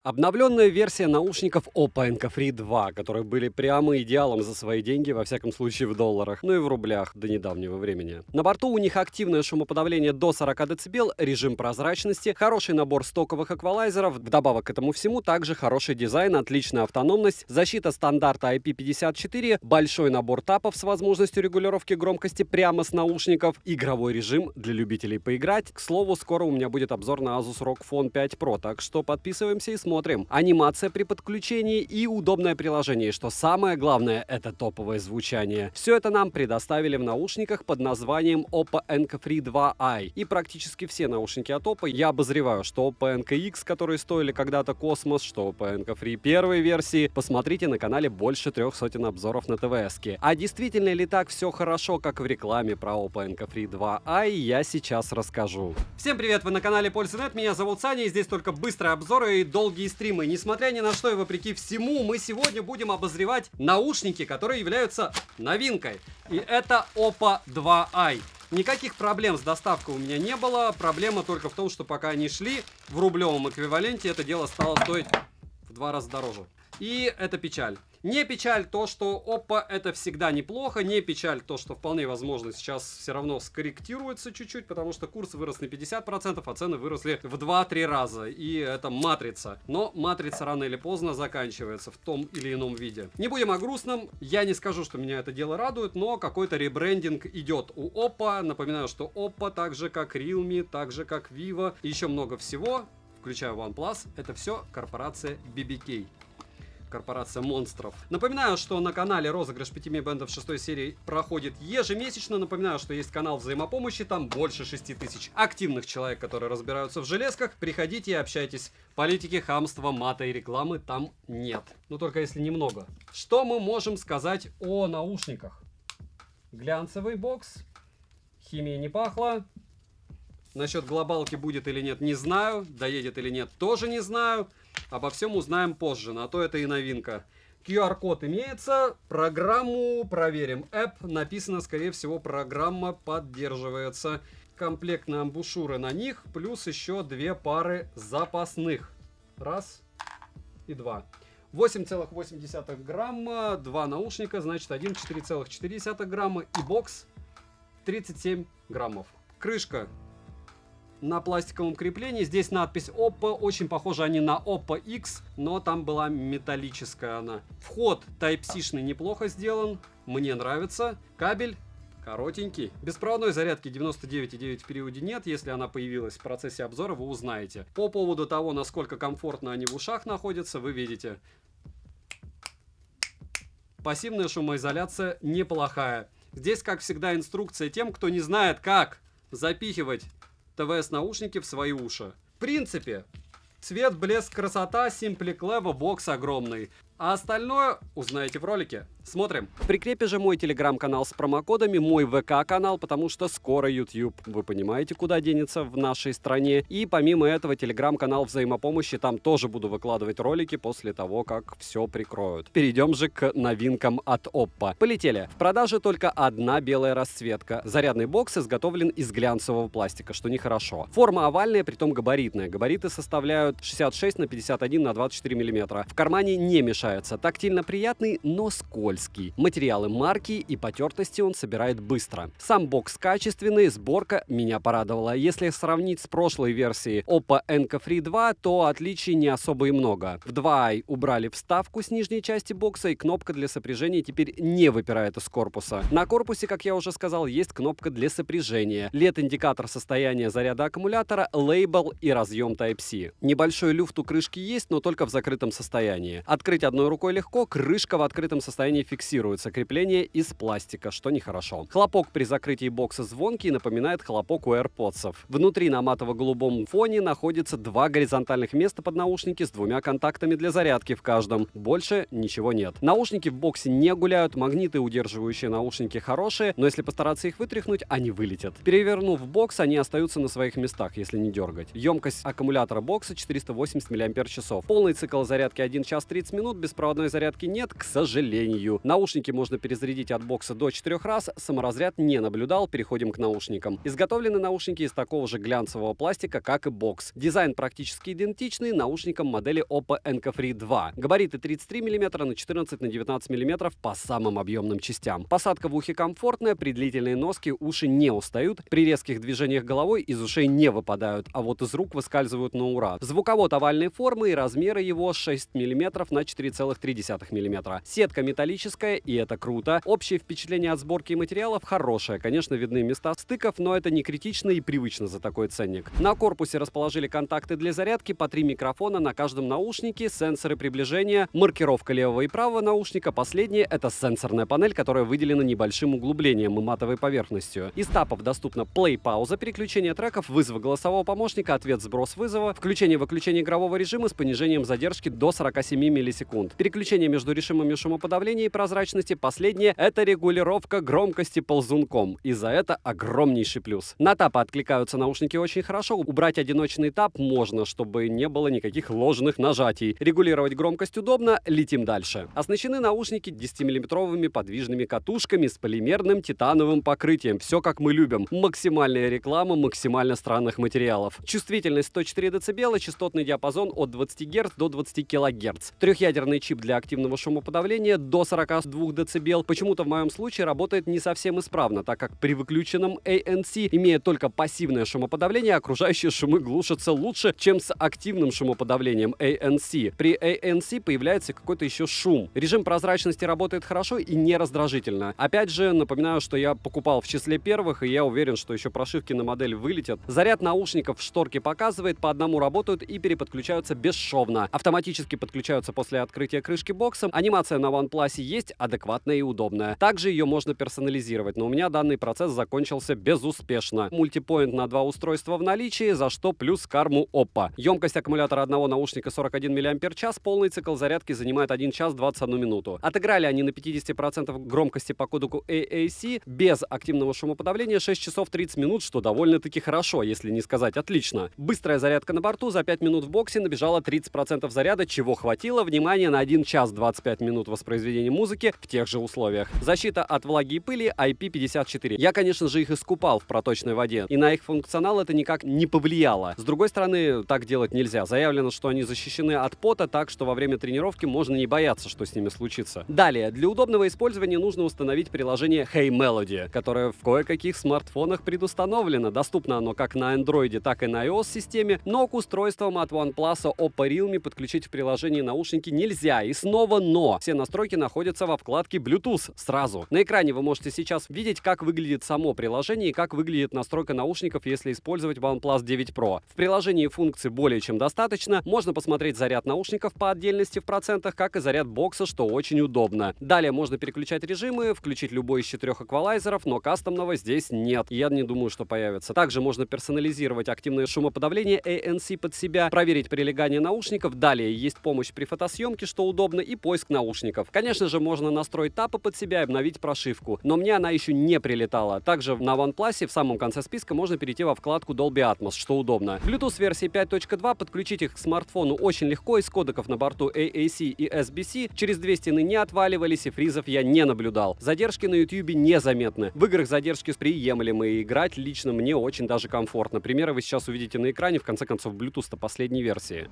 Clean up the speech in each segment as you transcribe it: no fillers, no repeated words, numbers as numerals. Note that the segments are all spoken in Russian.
Обновленная версия наушников Oppo Enco Free 2, которые были прямо идеалом за свои деньги, во всяком случае в долларах, ну и в рублях до недавнего времени. На борту у них активное шумоподавление до 40 дБ, режим прозрачности, хороший набор стоковых эквалайзеров, вдобавок к этому всему также хороший дизайн, отличная автономность, защита стандарта IP54, большой набор тапов с возможностью регулировки громкости прямо с наушников, игровой режим для любителей поиграть. К слову, скоро у меня будет обзор на Asus ROG Phone 5 Pro, так что подписываемся и смотрим. Анимация при подключении и удобное приложение. Что самое главное, это топовое звучание. Все это нам предоставили в наушниках под названием Oppo Enco Free 2i. И практически все наушники от Oppo я обозреваю, что Oppo Enco X, которые стоили когда-то космос, что Oppo Enco Free первой версии. Посмотрите на канале больше 300 обзоров на ТВС-ки. А действительно ли так все хорошо, как в рекламе про Oppo Enco Free 2i, я сейчас расскажу. Всем привет, вы на канале Польза.нет, меня зовут Саня, и здесь только быстрые обзоры и долгие стримы. Несмотря ни на что и вопреки всему, мы сегодня будем обозревать наушники, которые являются новинкой. И это Oppo 2i. Никаких проблем с доставкой у меня не было. Проблема только в том, что пока они шли в рублевом эквиваленте, это дело стало стоить в 2 раза дороже. И это печаль. Не печаль то, что Oppo это всегда неплохо, не печаль то, что вполне возможно сейчас все равно скорректируется чуть-чуть, потому что курс вырос на 50%, а цены выросли в 2-3 раза. И это матрица. Но матрица рано или поздно заканчивается в том или ином виде. Не будем о грустном, я не скажу, что меня это дело радует, но какой-то ребрендинг идет у Oppo. Напоминаю, что Oppo, так же как Realme, так же как Vivo и еще много всего, включая OnePlus, это все корпорация BBK. Корпорация монстров. Напоминаю, что на канале розыгрыш 5 Mi Band 6 серии проходит ежемесячно. Напоминаю, что есть канал взаимопомощи, там больше 6000 активных человек, которые разбираются в железках. Приходите и общайтесь. Политики, хамства, мата и рекламы там нет. Ну только если немного. Что мы можем сказать о наушниках? Глянцевый бокс. Химии не пахло. Насчет глобалки будет или нет, не знаю. Доедет или нет, тоже не знаю. Обо всем узнаем позже, на то это и новинка. QR-код имеется, программу проверим. App написано, скорее всего, программа поддерживается. Комплектные амбушюры на них, плюс еще 2 пары запасных. Раз и 2. 8,8 грамма, 2 наушника, значит 1 4,4 грамма и бокс 37 граммов. Крышка на пластиковом креплении. Здесь надпись Oppo. Очень похожи они на Oppo X, но там была металлическая она. Вход Type-C-шный неплохо сделан. Мне нравится. Кабель коротенький. Беспроводной зарядки 99,9 в периоде нет. Если она появилась в процессе обзора, вы узнаете. По поводу того, насколько комфортно они в ушах находятся, вы видите. Пассивная шумоизоляция неплохая. Здесь, как всегда, инструкция тем, кто не знает, как запихивать ТВС-наушники в свои уши. В принципе, цвет, блеск, красота, Simply Clever, бокс огромный. А остальное узнаете в ролике. Смотрим. В прикрепе же мой телеграм-канал с промокодами, мой ВК-канал, потому что скоро YouTube, вы понимаете, куда денется в нашей стране. И помимо этого телеграм-канал взаимопомощи, там тоже буду выкладывать ролики после того, как все прикроют. Перейдем же к новинкам от Oppo. Полетели. В продаже только одна белая расцветка. Зарядный бокс изготовлен из глянцевого пластика, что нехорошо. Форма овальная, притом габаритная. Габариты составляют 66 на 51 на 24 мм. В кармане не мешает. Тактильно приятный, но скользкий. Материалы марки и потертости он собирает быстро. Сам бокс качественный, сборка меня порадовала. Если сравнить с прошлой версией Oppo Enco Free 2, то отличий не особо и много. В 2i убрали вставку с нижней части бокса, и кнопка для сопряжения теперь не выпирает из корпуса. На корпусе, как я уже сказал, есть кнопка для сопряжения, LED-индикатор состояния заряда аккумулятора, лейбл и разъем Type-C. Небольшой люфт у крышки есть, но только в закрытом состоянии. Открыть одной рукой легко, крышка в открытом состоянии фиксируется. Крепление из пластика, что нехорошо. Хлопок при закрытии бокса звонкий, напоминает хлопок у AirPods. Внутри на матово-голубом фоне находится 2 горизонтальных места под наушники с 2 контактами для зарядки в каждом. Больше ничего нет. Наушники в боксе не гуляют, магниты, удерживающие наушники, хорошие, но если постараться их вытряхнуть, они вылетят. Перевернув бокс, они остаются на своих местах, если не дергать. Емкость аккумулятора бокса 480 мАч. Полный цикл зарядки 1 час 30 минут, беспроводной зарядки нет, к сожалению. CPU. Наушники можно перезарядить от бокса до 4 раз, саморазряд не наблюдал, переходим к наушникам. Изготовлены наушники из такого же глянцевого пластика, как и бокс. Дизайн практически идентичный наушникам модели Oppo Enco Free 2. Габариты 33 мм на 14 на 19 мм по самым объемным частям. Посадка в ухе комфортная, при длительной носке уши не устают, при резких движениях головой из ушей не выпадают, а вот из рук выскальзывают на ура. Звуковод овальной формы и размеры его 6 мм на 4,3 мм. Сетка металлическая, и это круто. Общее впечатление от сборки материалов хорошее. Конечно, видны места стыков, но это не критично и привычно за такой ценник. На корпусе расположили контакты для зарядки, по 3 микрофона на каждом наушнике, сенсоры приближения, маркировка левого и правого наушника. Последнее — это сенсорная панель, которая выделена небольшим углублением и матовой поверхностью. Из тапов доступна плей-пауза, переключение треков, вызов голосового помощника, ответ-сброс вызова, включение-выключение игрового режима с понижением задержки до 47 миллисекунд. Переключение между режимами шумоподавления и прозрачности. Последнее — это регулировка громкости ползунком. И за это огромнейший плюс. На тапы откликаются наушники очень хорошо. Убрать одиночный тап можно, чтобы не было никаких ложных нажатий. Регулировать громкость удобно, летим дальше. Оснащены наушники 10-миллиметровыми подвижными катушками с полимерным титановым покрытием. Все как мы любим. Максимальная реклама максимально странных материалов. Чувствительность 104 дБ, частотный диапазон от 20 Гц до 20 кГц. Трехъядерный чип для активного шумоподавления до 42 дБ. Почему-то в моем случае работает не совсем исправно, так как при выключенном ANC, имея только пассивное шумоподавление, окружающие шумы глушатся лучше, чем с активным шумоподавлением ANC. При ANC появляется какой-то еще шум. Режим прозрачности работает хорошо и не раздражительно. Опять же, напоминаю, что я покупал в числе первых, и я уверен, что еще прошивки на модель вылетят. Заряд наушников в шторке показывает, по одному работают и переподключаются бесшовно. Автоматически подключаются после открытия крышки бокса. Анимация на OnePlus есть, адекватная и удобная. Также ее можно персонализировать, но у меня данный процесс закончился безуспешно. Мультипоинт на 2 устройства в наличии, за что плюс карму Oppo. Емкость аккумулятора одного наушника 41 мАч, полный цикл зарядки занимает 1 час 21 минуту. Отыграли они на 50% громкости по коду AAC без активного шумоподавления 6 часов 30 минут, что довольно-таки хорошо, если не сказать отлично. Быстрая зарядка на борту, за 5 минут в боксе набежала 30% заряда, чего хватило, внимание, на 1 час 25 минут воспроизведения музыки в тех же условиях. Защита от влаги и пыли IP54. Я, конечно же, их искупал в проточной воде, и на их функционал это никак не повлияло. С другой стороны, так делать нельзя. Заявлено, что они защищены от пота, так что во время тренировки можно не бояться, что с ними случится. Далее, для удобного использования нужно установить приложение Hey Melody, которое в кое-каких смартфонах предустановлено. Доступно оно как на Android, так и на iOS-системе, но к устройствам от OnePlus, Oppo, Realme подключить в приложении наушники нельзя. И снова но. Все настройки находятся во вкладке Bluetooth сразу. На экране вы можете сейчас видеть, как выглядит само приложение и как выглядит настройка наушников, если использовать OnePlus 9 Pro. В приложении функций более чем достаточно. Можно посмотреть заряд наушников по отдельности в процентах, как и заряд бокса, что очень удобно. Далее можно переключать режимы, включить любой из 4 эквалайзеров, но кастомного здесь нет. Я не думаю, что появится. Также можно персонализировать активное шумоподавление ANC под себя, проверить прилегание наушников. Далее есть помощь при фотосъемке, что удобно, и поиск наушников. Конечно же, можно настроить тапы под себя и обновить прошивку, но мне она еще не прилетала. Также на OnePlus в самом конце списка можно перейти во вкладку Dolby Atmos, что удобно. Bluetooth версии 5.2, подключить их к смартфону очень легко, из кодеков на борту AAC и SBC. Через 2 стены не отваливались, и фризов я не наблюдал. Задержки на YouTube незаметны. В играх задержки приемлемы, и играть лично мне очень даже комфортно. Примеры вы сейчас увидите на экране, в конце концов, Bluetooth-то последней версии.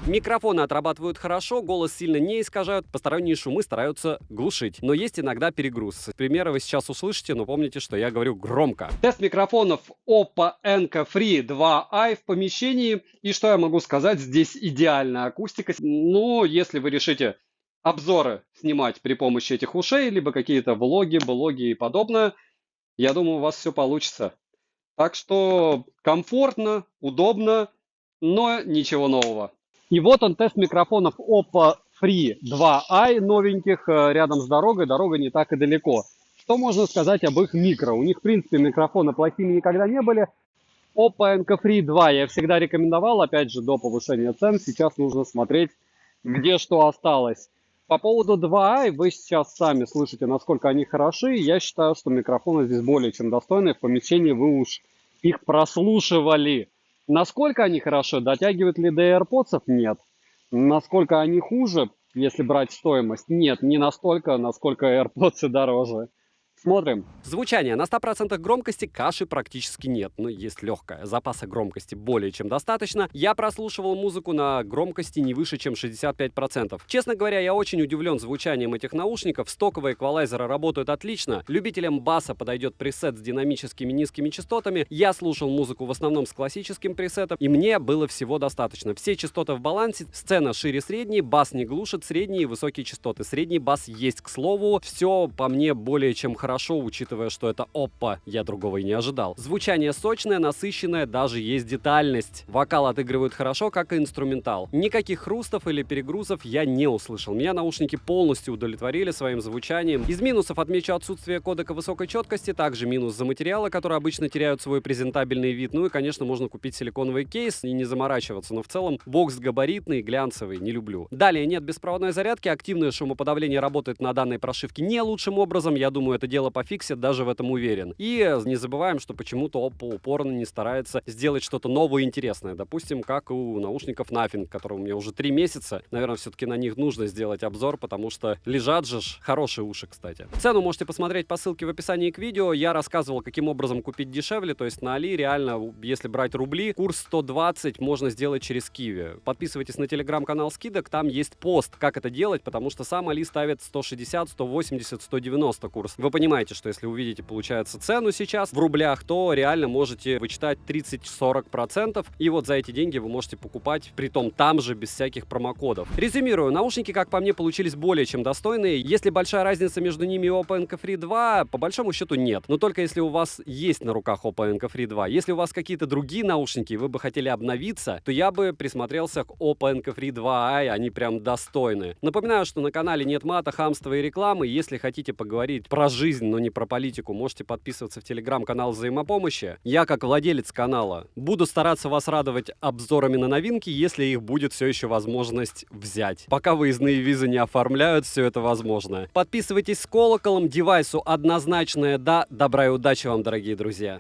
Микрофоны отрабатывают хорошо, голос сильно не искажают, посторонние шумы стараются глушить. Но есть иногда перегруз. Примеры вы сейчас услышите, но помните, что я говорю громко. Тест микрофонов Oppo Enco Free 2i в помещении. И что я могу сказать? Здесь идеальная акустика. Но если вы решите обзоры снимать при помощи этих ушей, либо какие-то влоги, блоги и подобное, я думаю, у вас все получится. Так что комфортно, удобно, но ничего нового. И вот он, тест микрофонов Oppo Free 2i новеньких рядом с дорогой. Дорога не так и далеко. Что можно сказать об их микро? У них, в принципе, микрофоны плохими никогда не были. Oppo Enco Free 2 я всегда рекомендовал, опять же, до повышения цен. Сейчас нужно смотреть, где что осталось. По поводу 2i вы сейчас сами слышите, насколько они хороши. Я считаю, что микрофоны здесь более чем достойные. В помещении вы уж их прослушивали. Насколько они хорошо, дотягивают ли до AirPods? Нет. Насколько они хуже, если брать стоимость? Нет, не настолько, насколько AirPods дороже. Смотрим. Звучание. На 100% громкости каши практически нет, но есть легкая. Запаса громкости более чем достаточно. Я прослушивал музыку на громкости не выше, чем 65%. Честно говоря, я очень удивлен звучанием этих наушников. Стоковые эквалайзеры работают отлично. Любителям баса подойдет пресет с динамическими низкими частотами. Я слушал музыку в основном с классическим пресетом, и мне было всего достаточно. Все частоты в балансе, сцена шире средней, бас не глушит, средние и высокие частоты. Средний бас есть, к слову. Все по мне более чем хорошо, учитывая, что это Oppo, я другого и не ожидал. Звучание сочное, насыщенное, даже есть детальность. Вокал отыгрывают хорошо, как и инструментал. Никаких хрустов или перегрузов я не услышал. Меня наушники полностью удовлетворили своим звучанием. Из минусов отмечу отсутствие кодека высокой четкости, также минус за материалы, которые обычно теряют свой презентабельный вид. Ну и, конечно, можно купить силиконовый кейс и не заморачиваться, но в целом бокс габаритный, глянцевый, не люблю. Далее, нет беспроводной зарядки, активное шумоподавление работает на данной прошивке не лучшим образом, я думаю, это дело пофиксит, даже в этом уверен. И не забываем, что почему-то Oppo упорно не старается сделать что-то новое и интересное. Допустим, как у наушников Nothing, которые у меня уже 3 месяца. Наверное, все-таки на них нужно сделать обзор, потому что лежат же хорошие уши, кстати. Цену можете посмотреть по ссылке в описании к видео. Я рассказывал, каким образом купить дешевле, то есть на Али реально, если брать рубли, курс 120 можно сделать через Киви. Подписывайтесь на телеграм-канал скидок, там есть пост, как это делать, потому что сам Али ставит 160, 180, 190 курс. Вы понимаете, что если увидите, получается, цену сейчас в рублях, то реально можете вычитать 30-40%, и вот за эти деньги вы можете покупать, притом там же, без всяких промокодов. Резюмирую, наушники, как по мне, получились более чем достойные. Если большая разница между ними и Oppo Enco Free 2, по большому счету нет. Но только если у вас есть на руках Oppo Enco Free 2. Если у вас какие-то другие наушники, и вы бы хотели обновиться, то я бы присмотрелся к Oppo Enco Free 2i, они прям достойны. Напоминаю, что на канале нет мата, хамства и рекламы. Если хотите поговорить про жизнь, но не про политику, можете подписываться в телеграм-канал взаимопомощи. Я, как владелец канала, буду стараться вас радовать обзорами на новинки, если их будет все еще возможность взять. Пока выездные визы не оформляют, все это возможно. Подписывайтесь с колоколом, девайсу однозначное да. Добра и удачи вам, дорогие друзья.